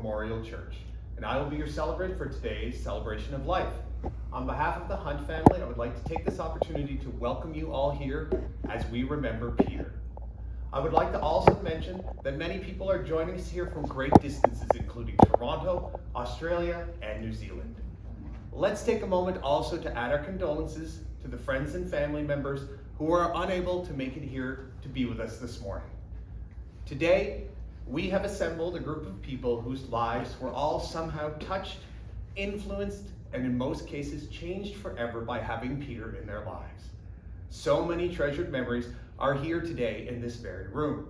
Memorial Church, and I will be your celebrant for today's celebration of life. On behalf of the Hunt family, I would like to take this opportunity to welcome you all here as we remember Peter. I would like to also mention that many people are joining us here from great distances, including Toronto, Australia, and New Zealand. Let's take a moment also to add our condolences to the friends and family members who are unable to make it here to be with us this morning. Today, we have assembled a group of people whose lives were all somehow touched, influenced, and in most cases changed forever by having Peter in their lives. So many treasured memories are here today in this very room.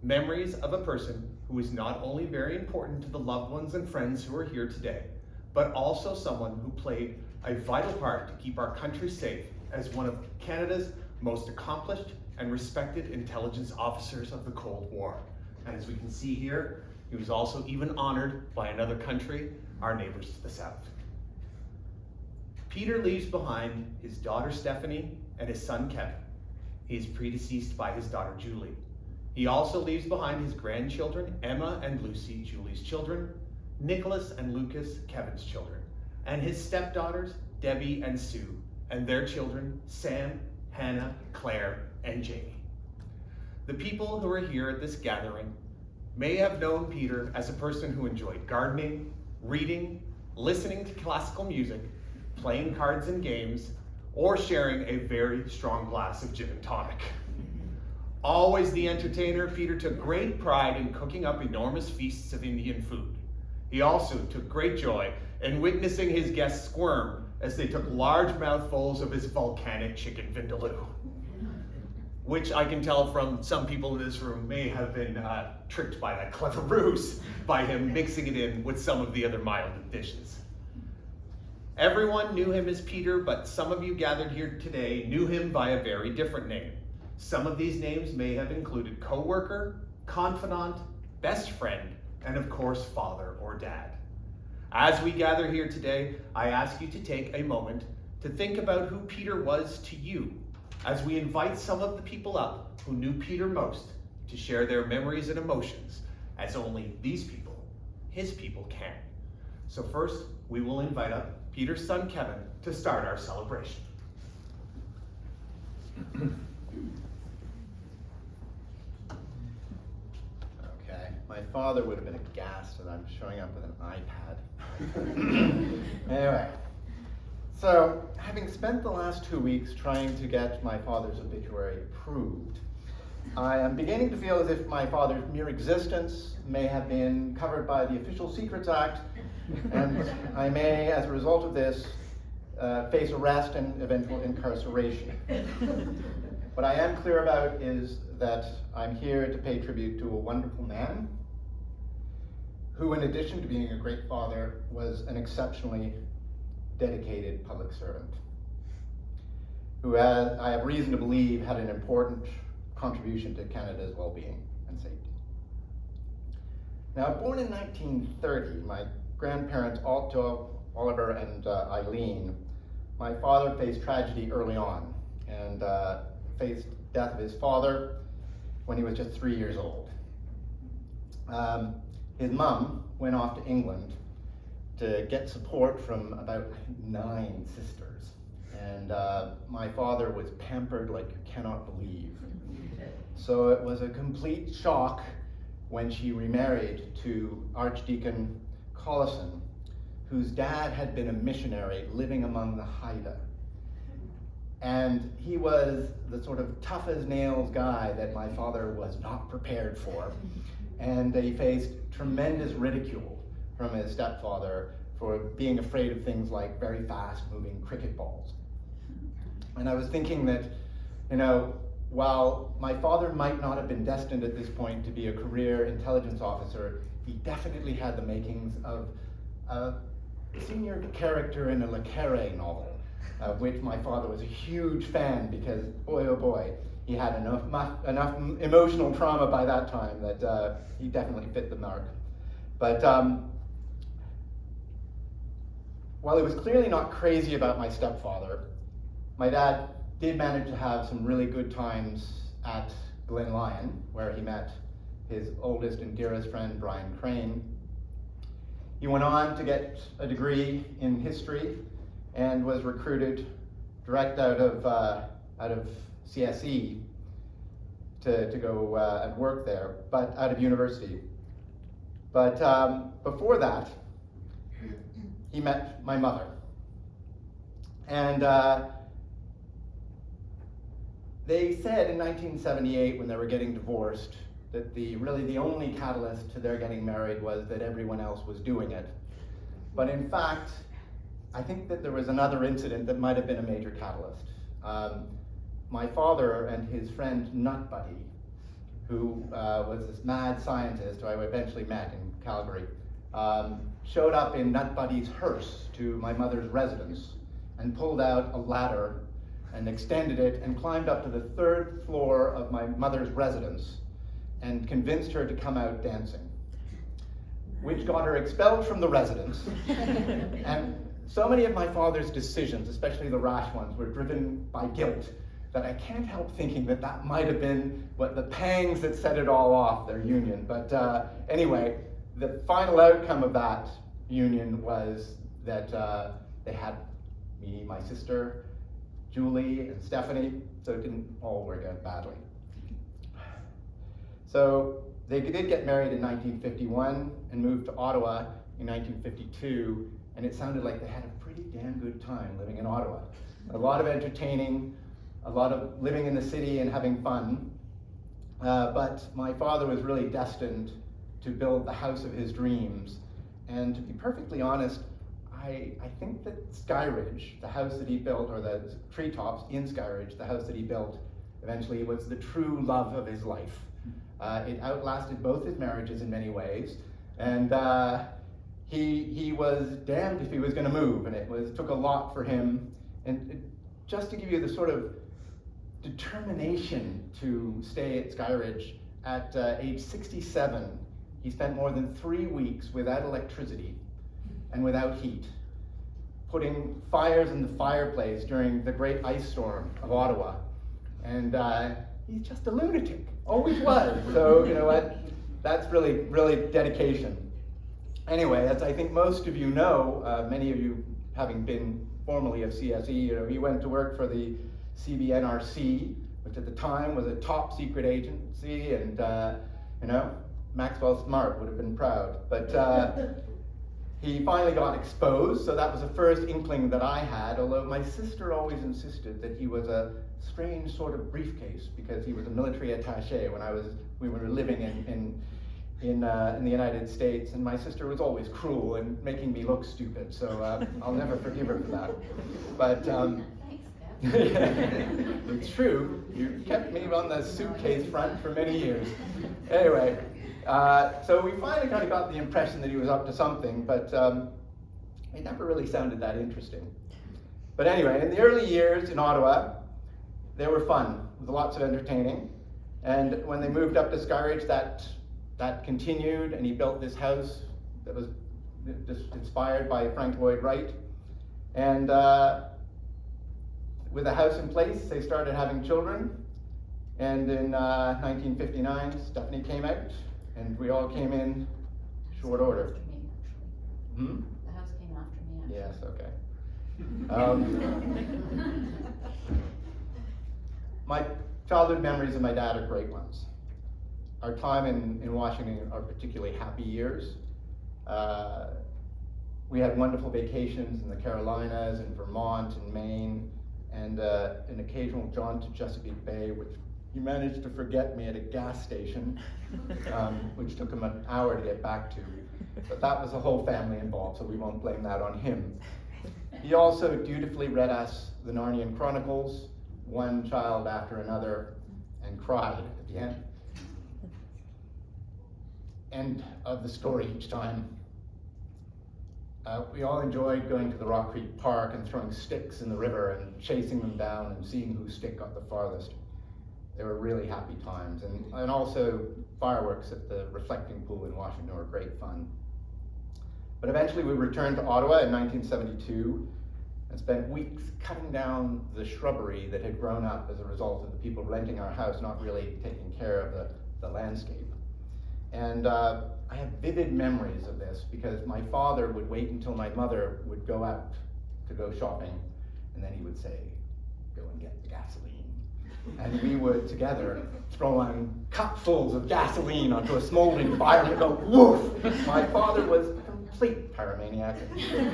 Memories of a person who is not only very important to the loved ones and friends who are here today, but also someone who played a vital part to keep our country safe as one of Canada's most accomplished and respected intelligence officers of the Cold War. And as we can see here, he was also even honored by another country, our neighbors to the south. Peter leaves behind his daughter Stephanie and his son Kevin. He is predeceased by his daughter Julie. He also leaves behind his grandchildren Emma and Lucy, Julie's children, Nicholas and Lucas, Kevin's children, and his stepdaughters Debbie and Sue, and their children Sam, Hannah, Claire, and Jamie. The people who are here at this gathering may have known Peter as a person who enjoyed gardening, reading, listening to classical music, playing cards and games, or sharing a very strong glass of gin and tonic. Always the entertainer, Peter took great pride in cooking up enormous feasts of Indian food. He also took great joy in witnessing his guests squirm as they took large mouthfuls of his volcanic chicken vindaloo, which I can tell from some people in this room may have been tricked by that clever ruse by him mixing it in with some of the other mild dishes. Everyone knew him as Peter, but some of you gathered here today knew him by a very different name. Some of these names may have included co-worker, confidant, best friend, and of course, father or dad. As we gather here today, I ask you to take a moment to think about who Peter was to you, as we invite some of the people up who knew Peter most to share their memories and emotions, as only these people, his people, can. So first, we will invite up Peter's son Kevin to start our celebration. Okay, my father would have been aghast that I'm showing up with an iPad. Anyway. So, having spent the last 2 weeks trying to get my father's obituary approved, I am beginning to feel as if my father's mere existence may have been covered by the Official Secrets Act, and I may, as a result of this, face arrest and eventual incarceration. What I am clear about is that I'm here to pay tribute to a wonderful man who, in addition to being a great father, was an exceptionally dedicated public servant, who I have reason to believe had an important contribution to Canada's well-being and safety. Now, born in 1930, my grandparents Oliver and Eileen, my father faced tragedy early on and faced death of his father when he was just 3 years old. His mum went off to England to get support from about 9 sisters. And my father was pampered like you cannot believe. So it was a complete shock when she remarried to Archdeacon Collison, whose dad had been a missionary living among the Haida. And he was the sort of tough as nails guy that my father was not prepared for. And they faced tremendous ridicule from his stepfather for being afraid of things like very fast moving cricket balls. And I was thinking that, while my father might not have been destined at this point to be a career intelligence officer, he definitely had the makings of a senior character in a Le Carre novel, of which my father was a huge fan because, boy oh boy, he had enough emotional trauma by that time that he definitely fit the mark. But while he was clearly not crazy about my stepfather, my dad did manage to have some really good times at Glen Lyon, where he met his oldest and dearest friend, Brian Crane, He went on to get a degree in history and was recruited direct out of CSE to go and work there, but out of university. But before that, he met my mother. And they said in 1978, when they were getting divorced, that really the only catalyst to their getting married was that everyone else was doing it. But in fact, I think that there was another incident that might have been a major catalyst. My father and his friend Nut Buddy, who was this mad scientist who I eventually met in Calgary, showed up in Nut Buddy's hearse to my mother's residence and pulled out a ladder and extended it and climbed up to the 3rd floor of my mother's residence and convinced her to come out dancing, which got her expelled from the residence. And so many of my father's decisions, especially the rash ones, were driven by guilt, that I can't help thinking that that might have been what the pangs that set it all off, their union. But anyway, the final outcome of that union was that they had me, my sister, Julie, and Stephanie, so it didn't all work out badly. So they did get married in 1951 and moved to Ottawa in 1952, and it sounded like they had a pretty damn good time living in Ottawa. A lot of entertaining, a lot of living in the city and having fun. But my father was really destined to build the house of his dreams. And to be perfectly honest, I think that Skyridge, the house that he built, or the treetops in Skyridge, the house that he built, eventually was the true love of his life. It outlasted both his marriages in many ways, and he was damned if he was going to move, and took a lot for him. And just to give you the sort of determination to stay at Skyridge, at age 67, he spent more than 3 weeks without electricity and without heat, putting fires in the fireplace during the great ice storm of Ottawa. And he's just a lunatic, always was. So, you know what, that's really, really dedication. Anyway, as I think most of you know, many of you having been formerly of CSE, you know, he went to work for the CBNRC, which at the time was a top secret agency, and you know, Maxwell Smart would have been proud. But he finally got exposed, so that was the first inkling that I had, although my sister always insisted that he was a strange sort of briefcase because he was a military attaché when we were living in the United States, and my sister was always cruel and making me look stupid, so I'll never forgive her for that. But it's true, you kept me on the suitcase front for many years. Anyway, so we finally kind of got the impression that he was up to something, but it never really sounded that interesting. But anyway, in the early years in Ottawa, they were fun, with lots of entertaining. And when they moved up to Skyridge, that continued, and he built this house that was just inspired by Frank Lloyd Wright. And with a house in place, they started having children. And in 1959, Stephanie came out, and we all came in short order. After me, actually. The house came after me, actually. Yes, okay. My childhood memories of my dad are great ones. Our time in Washington are particularly happy years. We had wonderful vacations in the Carolinas and Vermont and Maine, and an occasional jaunt to Chesapeake Bay, which he managed to forget me at a gas station, which took him an hour to get back to. But that was the whole family involved, so we won't blame that on him. He also dutifully read us the Narnian Chronicles, one child after another, and cried at the end of the story each time. We all enjoyed going to the Rock Creek Park and throwing sticks in the river and chasing them down and seeing whose stick got the farthest. They were really happy times, and also fireworks at the reflecting pool in Washington were great fun. But eventually we returned to Ottawa in 1972 and spent weeks cutting down the shrubbery that had grown up as a result of the people renting our house not really taking care of the landscape. And I have vivid memories of this because my father would wait until my mother would go out to go shopping, and then he would say, "Go and get the gasoline." And we would together throw on cupfuls of gasoline onto a smoldering fire and go woof. My father was a complete pyromaniac,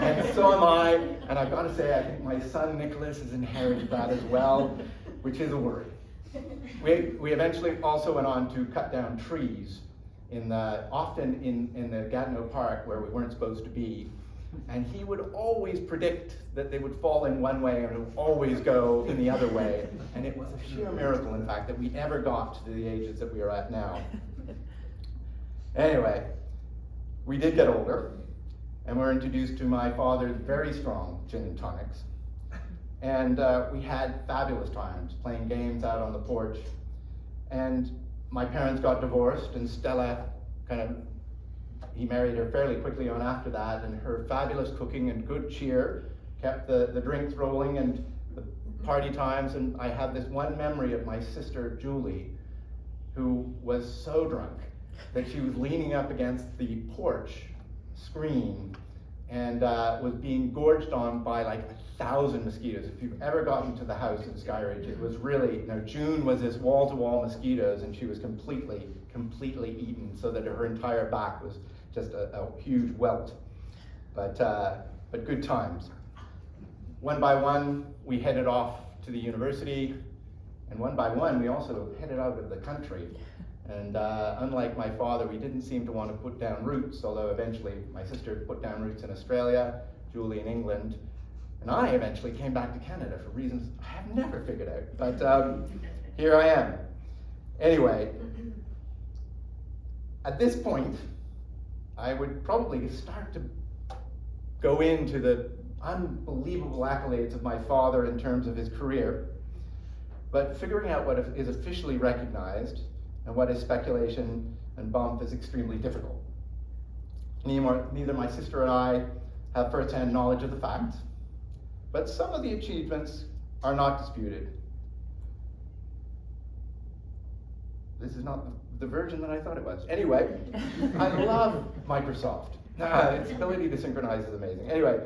and so am I. And I've got to say, I think my son Nicholas has inherited that as well, which is a worry. We eventually also went on to cut down trees often in the Gatineau Park where we weren't supposed to be. And he would always predict that they would fall in one way and it would always go in the other way. And it was a sheer miracle, in fact, that we ever got to the ages that we are at now. Anyway, we did get older, and were introduced to my father's very strong gin and tonics. And we had fabulous times playing games out on the porch. And my parents got divorced, and Stella he married her fairly quickly on after that, and her fabulous cooking and good cheer kept the drinks rolling and the party times. And I have this one memory of my sister Julie, who was so drunk that she was leaning up against the porch screen and was being gorged on by like 1,000 mosquitoes. If you've ever gotten to the house in Skyridge, it was really, June was this wall-to-wall mosquitoes, and she was completely eaten, so that her entire back was just a huge welt. But good times. One by one, we headed off to the university, and one by one, we also headed out of the country. And unlike my father, we didn't seem to want to put down roots, although eventually my sister put down roots in Australia, Julie in England, and I eventually came back to Canada for reasons I have never figured out. But here I am. Anyway, at this point, I would probably start to go into the unbelievable accolades of my father in terms of his career, but figuring out what is officially recognized and what is speculation and bump is extremely difficult. Neither my sister and I have first-hand knowledge of the facts, but some of the achievements are not disputed. This is not the version that I thought it was. Anyway, I love Microsoft. Its ability to synchronize is amazing. Anyway,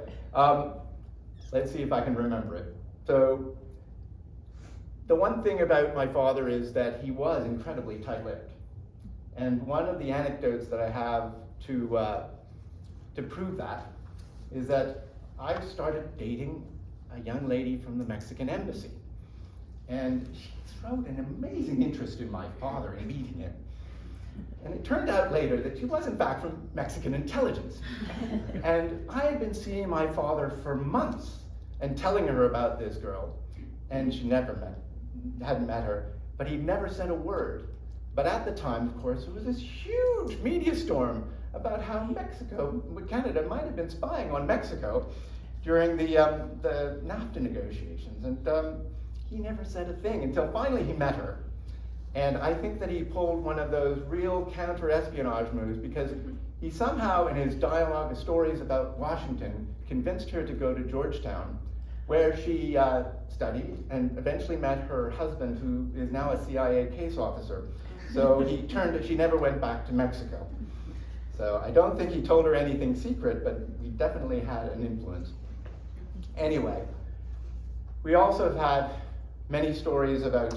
let's see if I can remember it. So, the one thing about my father is that he was incredibly tight-lipped. And one of the anecdotes that I have to prove that is that I started dating a young lady from the Mexican embassy. And she showed an amazing interest in my father in meeting him. And it turned out later that she was in fact from Mexican intelligence. And I had been seeing my father for months and telling her about this girl, and she hadn't met her, but he never said a word. But at the time, of course, there was this huge media storm about how Canada might have been spying on Mexico during the NAFTA negotiations. And he never said a thing until finally he met her. And I think that he pulled one of those real counter-espionage moves, because he somehow, in his dialogue, his stories about Washington, convinced her to go to Georgetown, where she studied and eventually met her husband, who is now a CIA case officer. So she never went back to Mexico. So I don't think he told her anything secret, but he definitely had an influence. Anyway, we also have had many stories about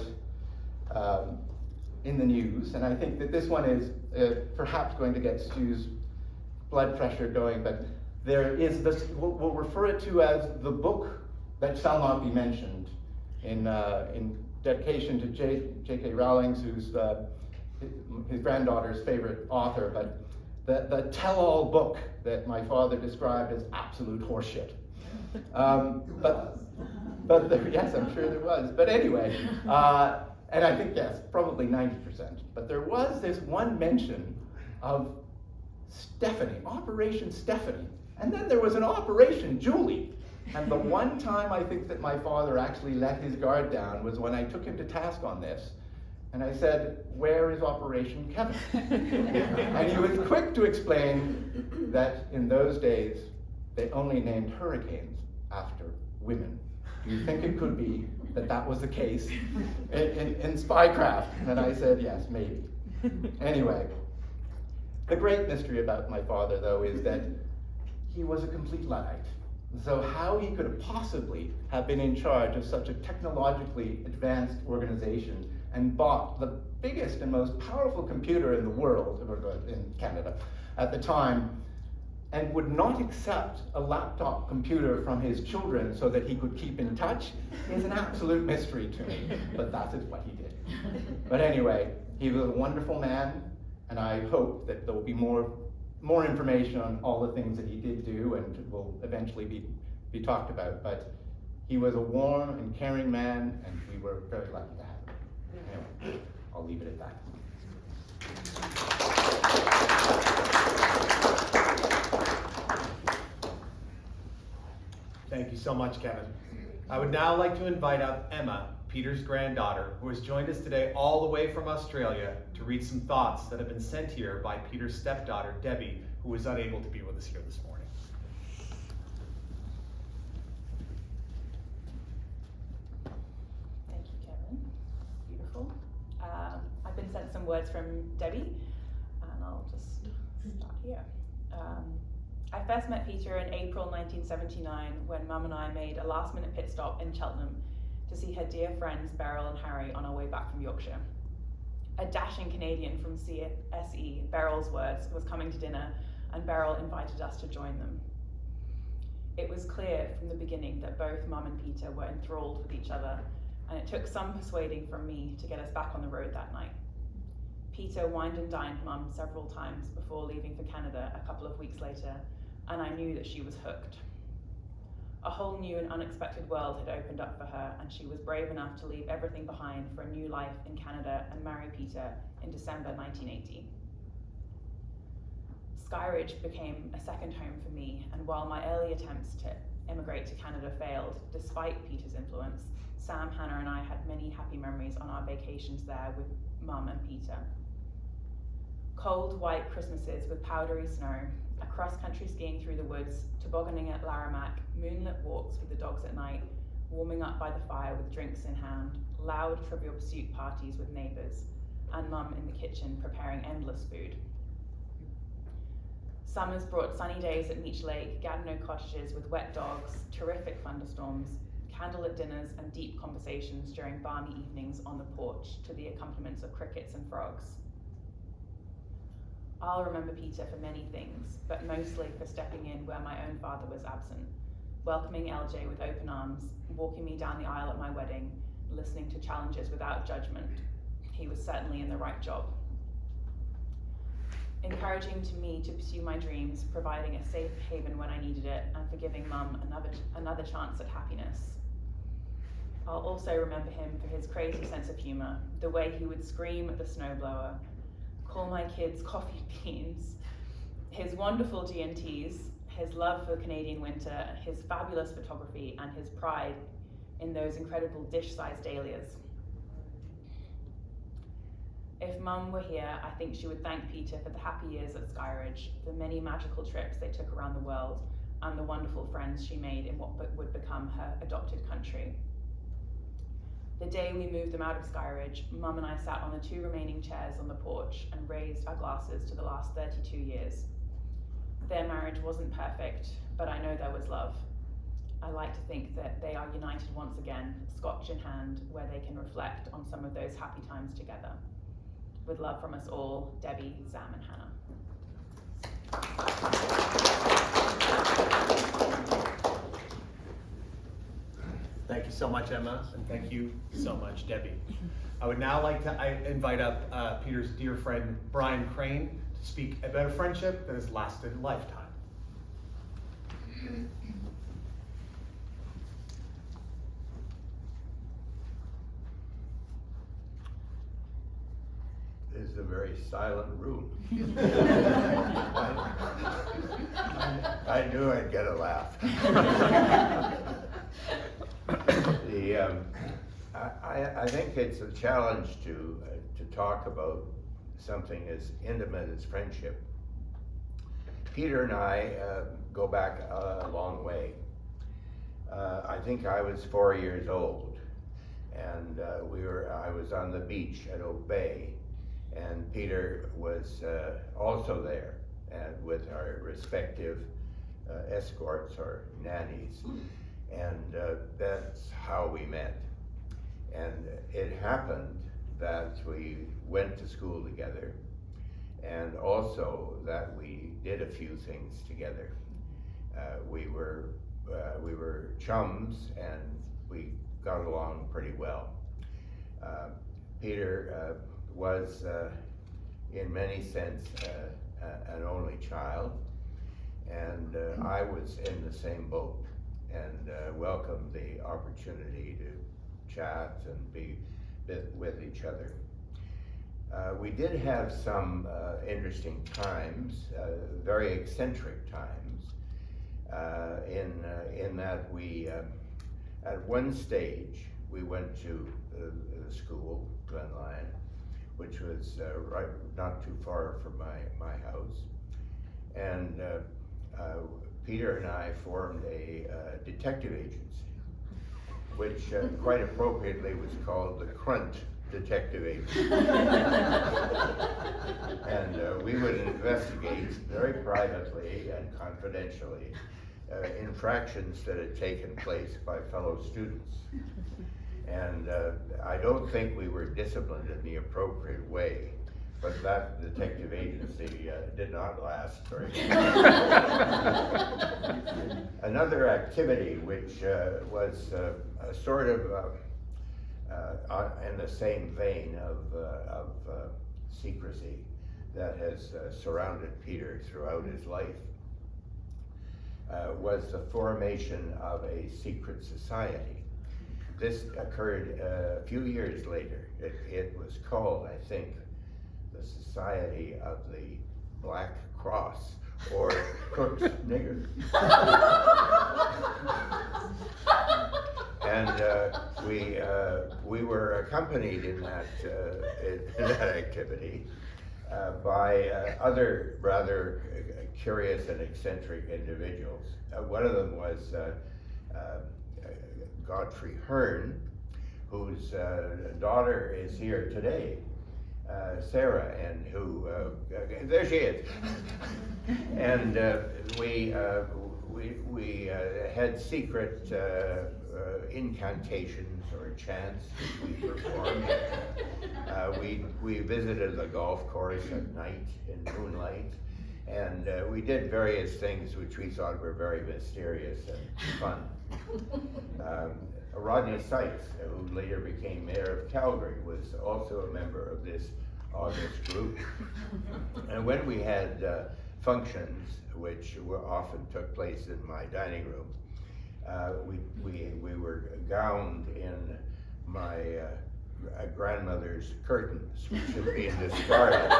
in the news, and I think that this one is perhaps going to get Stu's blood pressure going, but there is this, we'll refer it to as the book that shall not be mentioned, in dedication to J.K. Rowling, who's his granddaughter's favorite author, but the tell-all book that my father described as absolute horseshit. But yes, I'm sure there was. But anyway, and I think, yes, probably 90%. But there was this one mention of Stephanie, Operation Stephanie. And then there was an Operation Julie. And the one time I think that my father actually let his guard down was when I took him to task on this. And I said, "Where is Operation Kevin?" And he was quick to explain that in those days, they only named hurricanes after women. Do you think it could be that was the case in spycraft? And I said, yes, maybe. Anyway, The great mystery about my father, though, is that he was a complete Luddite. So how he could have possibly have been in charge of such a technologically advanced organization and bought the biggest and most powerful computer in the world, or in Canada at the time, and would not accept a laptop computer from his children so that he could keep in touch is an absolute mystery to me, but that is what he did. But anyway, he was a wonderful man, and I hope that there will be more information on all the things that he did do and will eventually be talked about. But he was a warm and caring man, and we were very lucky to have him. Anyway, I'll leave it at that. Thank you so much, Kevin. I would now like to invite up Emma, Peter's granddaughter, who has joined us today all the way from Australia to read some thoughts that have been sent here by Peter's stepdaughter, Debbie, who was unable to be with us here this morning. Thank you, Kevin. Beautiful. I've been sent some words from Debbie, and I'll just start here. I first met Peter in April 1979 when Mum and I made a last-minute pit stop in Cheltenham to see her dear friends Beryl and Harry on our way back from Yorkshire. A dashing Canadian from CSE, Beryl's words, was coming to dinner, and Beryl invited us to join them. It was clear from the beginning that both Mum and Peter were enthralled with each other, and it took some persuading from me to get us back on the road that night. Peter wined and dined Mum several times before leaving for Canada a couple of weeks later, and I knew that she was hooked. A whole new and unexpected world had opened up for her, and she was brave enough to leave everything behind for a new life in Canada and marry Peter in December 1980. Skyridge became a second home for me, and while my early attempts to immigrate to Canada failed, despite Peter's influence, Sam, Hannah, and I had many happy memories on our vacations there with Mum and Peter. Cold, white Christmases with powdery snow, cross-country skiing through the woods, tobogganing at Laramac, moonlit walks with the dogs at night, warming up by the fire with drinks in hand, loud Trivial Pursuit parties with neighbours, and Mum in the kitchen preparing endless food. Summers brought sunny days at Meech Lake, Gatineau cottages with wet dogs, terrific thunderstorms, candlelit dinners and deep conversations during balmy evenings on the porch to the accompaniments of crickets and frogs. I'll remember Peter for many things, but mostly for stepping in where my own father was absent, welcoming LJ with open arms, walking me down the aisle at my wedding, listening to challenges without judgment. He was certainly in the right job. Encouraging me to pursue my dreams, providing a safe haven when I needed it, and for giving Mum another chance at happiness. I'll also remember him for his crazy sense of humour, the way he would scream at the snowblower, call my kids coffee beans, his wonderful G&Ts, his love for Canadian winter, his fabulous photography, and his pride in those incredible dish-sized dahlias. If Mum were here, I think she would thank Peter for the happy years at Skyridge, the many magical trips they took around the world, and the wonderful friends she made in what would become her adopted country. The day we moved them out of Skyridge, Mum and I sat on the 2 remaining chairs on the porch and raised our glasses to the last 32 years. Their marriage wasn't perfect, but I know there was love. I like to think that they are united once again, scotch in hand, where they can reflect on some of those happy times together. With love from us all, Debbie, Sam, and Hannah. Thank you so much, Emma, and thank you so much, Debbie. I would now like to invite up Peter's dear friend, Brian Crane, to speak about a friendship that has lasted a lifetime. This is a very silent room. I knew I'd get a laugh. I think it's a challenge to talk about something as intimate as friendship. Peter and I go back a long way. I think I was 4 years old, and I was on the beach at Oak Bay, and Peter was also there, and with our respective escorts or nannies, and that's how we met. And it happened that we went to school together, and also that we did a few things together. We were chums, and we got along pretty well. Peter was, in many sense, an only child, and I was in the same boat, and welcomed the opportunity to chat and be with each other. We did have some interesting times, very eccentric times, in that we, at one stage, we went to the school, Glenlyon, which was right not too far from my house, and Peter and I formed a detective agency, which quite appropriately was called the Crunt Detective Agency. And we would investigate very privately and confidentially infractions that had taken place by fellow students. And I don't think we were disciplined in the appropriate way, but that detective agency did not last very long. Another activity which was a sort of in the same vein of secrecy that has surrounded Peter throughout his life was the formation of a secret society. This occurred a few years later. It was called, I think, the Society of the Black Cross, or Cook's Niggers. And we were accompanied in that activity by other rather curious and eccentric individuals. One of them was Godfrey Hearn, whose daughter is here today, Sarah, and who there she is. And we had secret incantations or chants we performed. We visited the golf course at night in moonlight, and we did various things which we thought were very mysterious and fun. Rodney Sykes, who later became mayor of Calgary, was also a member of this august group. And when we had functions, which often took place in my dining room, we were gowned in my grandmother's curtains, which had been discarded.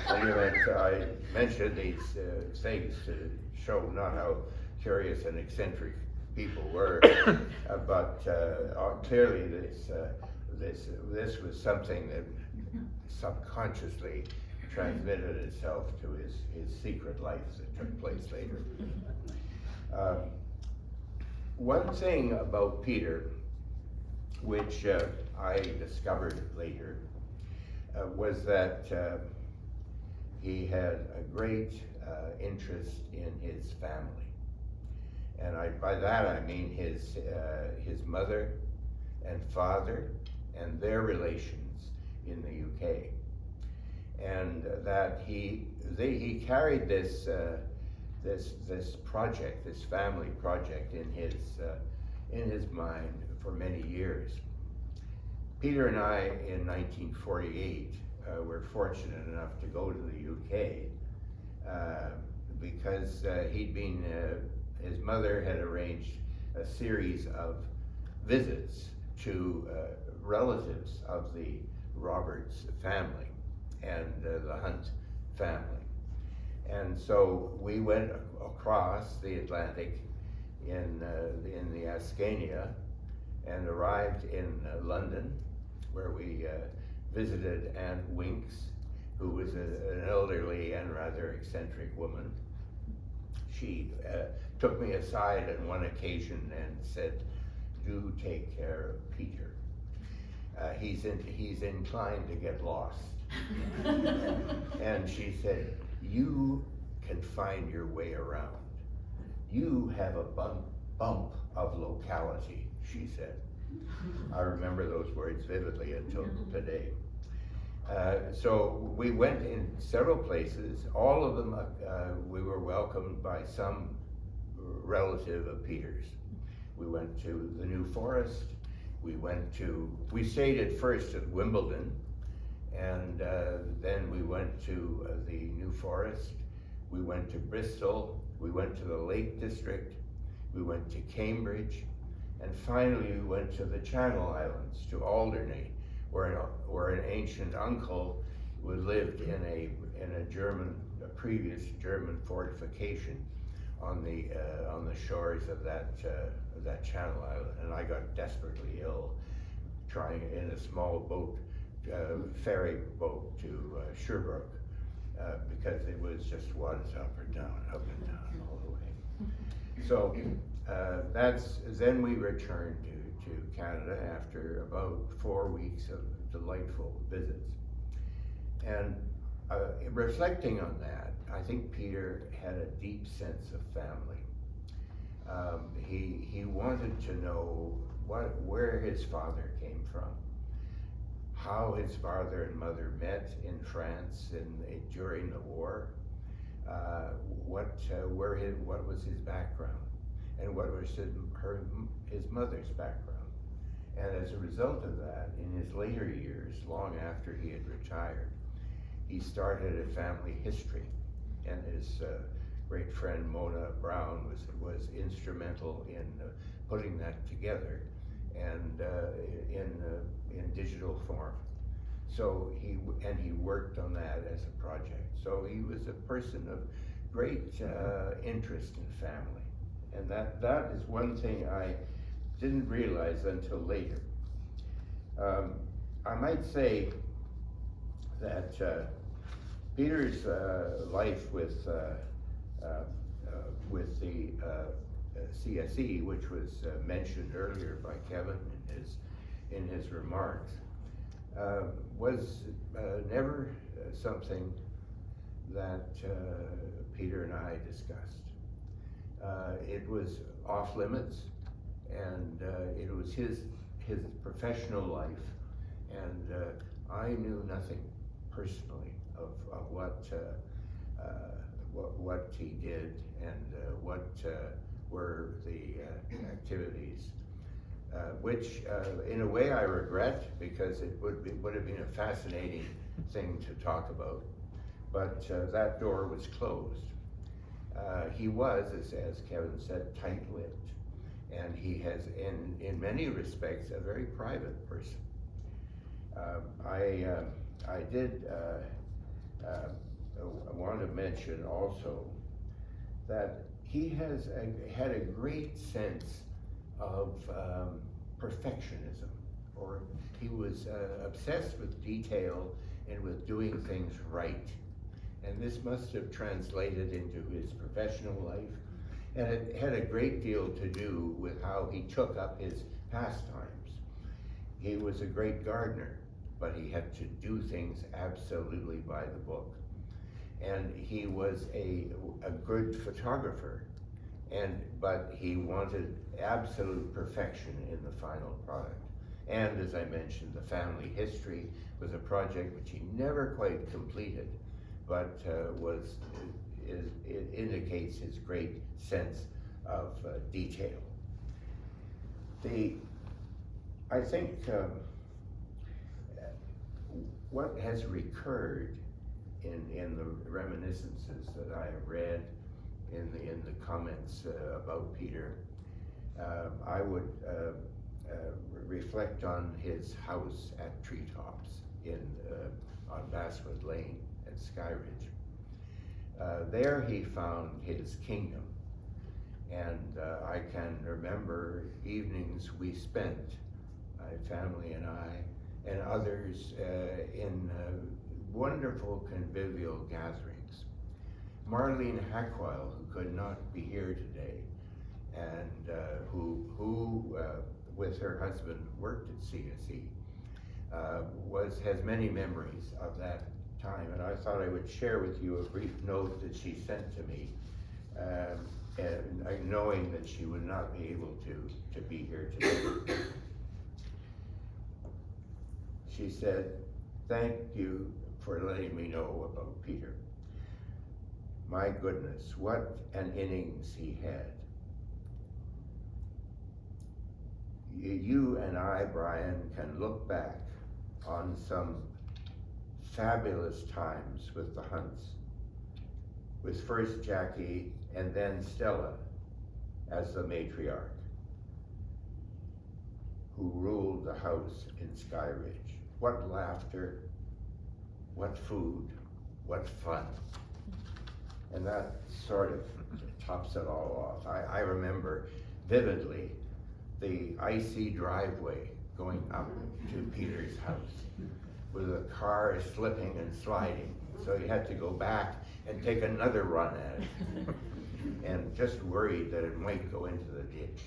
Anyway, I mentioned these things to show not how curious and eccentric people were, but clearly this was something that subconsciously transmitted itself to his secret life that took place later. One thing about Peter, which I discovered later, was that he had a great interest in his family. And by that I mean his mother and father and their relations in the UK. And that he carried this project, this family project, in his mind for many years. Peter and I, in 1948, were fortunate enough to go to the UK because his mother had arranged a series of visits to relatives of the Roberts family and the Hunt family. And so we went across the Atlantic in the Ascania and arrived in London, where we visited Aunt Winks, who was an elderly and rather eccentric woman. She took me aside on one occasion and said, do take care of Peter. He's inclined to get lost. And she said, you can find your way around. You have a bump of locality, she said. I remember those words vividly until today. So we went in several places. All of them, we were welcomed by some relative of Peter's. We went to the New Forest. We stayed at first at Wimbledon, and then we went to the New Forest. We went to Bristol. We went to the Lake District. We went to Cambridge. And finally, we went to the Channel Islands, to Alderney, where an ancient uncle lived in a previous German fortification on the shores of that Channel Island. And I got desperately ill trying in a small boat, ferry boat to Sherbrooke, because it was just was up and down all the way. So then we returned to Canada after about 4 weeks of delightful visits. And reflecting on that, I think Peter had a deep sense of family. He wanted to know where his father came from, how his father and mother met in France during the war, what was his background, and what was his mother's background. And as a result of that, in his later years, long after he had retired, he started a family history, and his great friend Mona Brown was instrumental in putting that together and in digital form. So he worked on that as a project. So he was a person of great interest in family, and that is one thing I didn't realize until later. I might say that Peter's life with the CSE, which was mentioned earlier by Kevin in his remarks, was never something that Peter and I discussed. It was off limits, and it was his professional life, and I knew nothing personally of what he did and what were the activities, which in a way I regret, because it would have been a fascinating thing to talk about, but that door was closed. He was, as Kevin said, tight-lipped, and he has, in many respects, a very private person. I did want to mention also that he has had a great sense of perfectionism, or he was obsessed with detail and with doing things right. And this must have translated into his professional life, and it had a great deal to do with how he took up his pastimes. He was a great gardener, but he had to do things absolutely by the book. And he was a good photographer, but he wanted absolute perfection in the final product. And as I mentioned, the family history was a project which he never quite completed, but it indicates his great sense of detail. I think what has recurred in the reminiscences that I have read in the comments about Peter, I would reflect on his house at Treetops on Basswood Lane at Skyridge. There he found his kingdom, and I can remember evenings we spent, my family and I, and others in wonderful convivial gatherings. Marlene Hackwile, who could not be here today, and who with her husband, worked at CSE, has many memories of that time, and I thought I would share with you a brief note that she sent to me, and knowing that she would not be able to be here today. She said, "Thank you for letting me know about Peter. My goodness, what an innings he had. You and I, Brian, can look back on some fabulous times with the Hunts, with first Jackie and then Stella as the matriarch, who ruled the house in Sky Ridge. What laughter, what food, what fun." And that sort of tops it all off. I remember vividly the icy driveway going up to Peter's house with the car slipping and sliding. So he had to go back and take another run at it. And just worried that it might go into the ditch,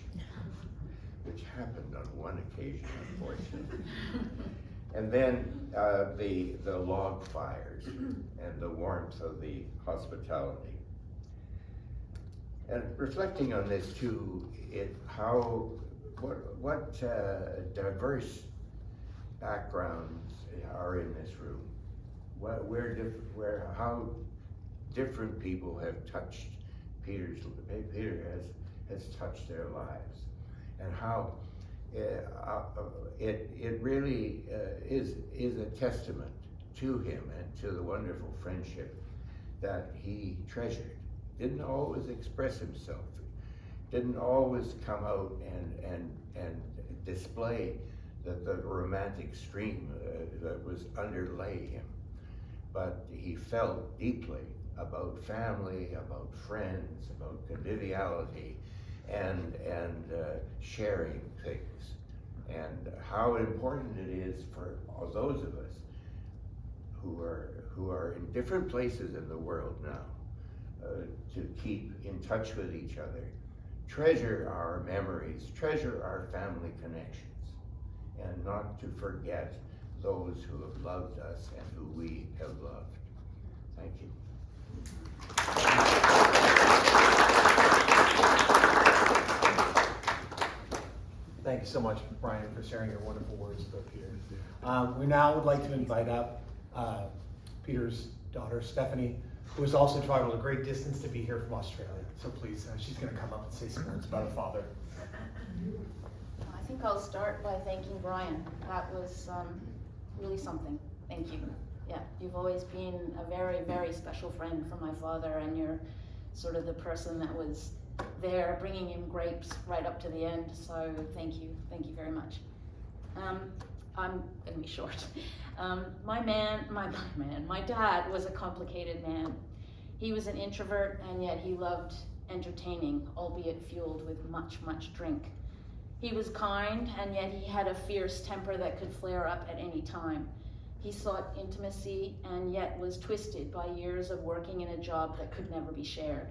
which happened on one occasion, unfortunately. And then the log fires and the warmth of the hospitality. And reflecting on this too, what diverse backgrounds are in this room. How different people have touched Peter has touched their lives, and how it really is a testament to him and to the wonderful friendship that he treasured. Didn't always express himself, didn't always come out and display the romantic stream that was underlay him, but he felt deeply about family, about friends, about conviviality, and sharing things, and how important it is for all those of us who are in different places in the world now to keep in touch with each other, treasure our memories, treasure our family connections, and not to forget those who have loved us and who we have loved. Thank you. Thank you so much, Brian, for sharing your wonderful words about Peter. We now would like to invite up Peter's daughter, Stephanie, who has also traveled a great distance to be here from Australia. So please, she's going to come up and say some words about her father. I think I'll start by thanking Brian. That was really something. Thank you. Yeah, you've always been a very, very special friend for my father, and you're sort of the person that was there bringing him grapes right up to the end. So thank you very much. I'm gonna be short. My dad was a complicated man. He was an introvert, and yet he loved entertaining, albeit fueled with much, much drink. He was kind, and yet he had a fierce temper that could flare up at any time. He sought intimacy, and yet was twisted by years of working in a job that could never be shared.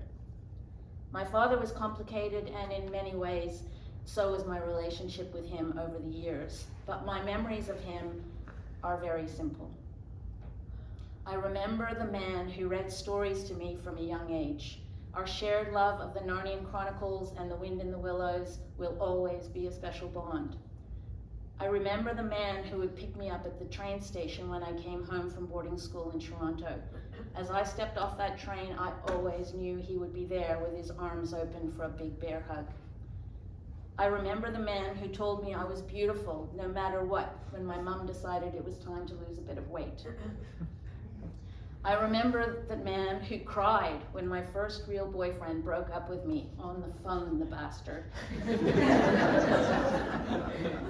My father was complicated, and in many ways, so was my relationship with him over the years. But my memories of him are very simple. I remember the man who read stories to me from a young age. Our shared love of the Narnian Chronicles and The Wind in the Willows will always be a special bond. I remember the man who would pick me up at the train station when I came home from boarding school in Toronto. As I stepped off that train, I always knew he would be there with his arms open for a big bear hug. I remember the man who told me I was beautiful no matter what when my mom decided it was time to lose a bit of weight. I remember the man who cried when my first real boyfriend broke up with me on the phone, the bastard,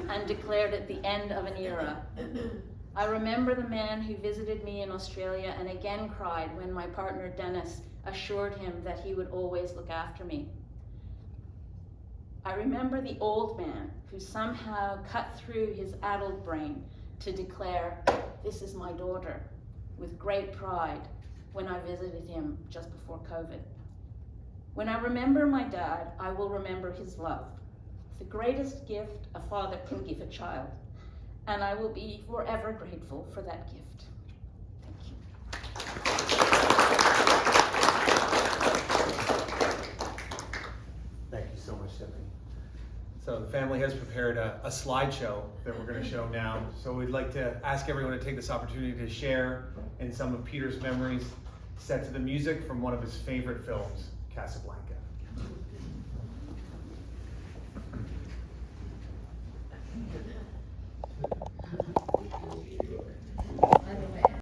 and declared it the end of an era. I remember the man who visited me in Australia and again cried when my partner Dennis assured him that he would always look after me. I remember the old man who somehow cut through his addled brain to declare, "This is my daughter," with great pride when I visited him just before COVID. When I remember my dad, I will remember his love the greatest gift a father can give a child, and I will be forever grateful for that gift. Thank you. Thank you so much, Stephanie. So the family has prepared a slideshow that we're going to show now. So we'd like to ask everyone to take this opportunity to share in some of Peter's memories set to the music from one of his favorite films, Casablanca.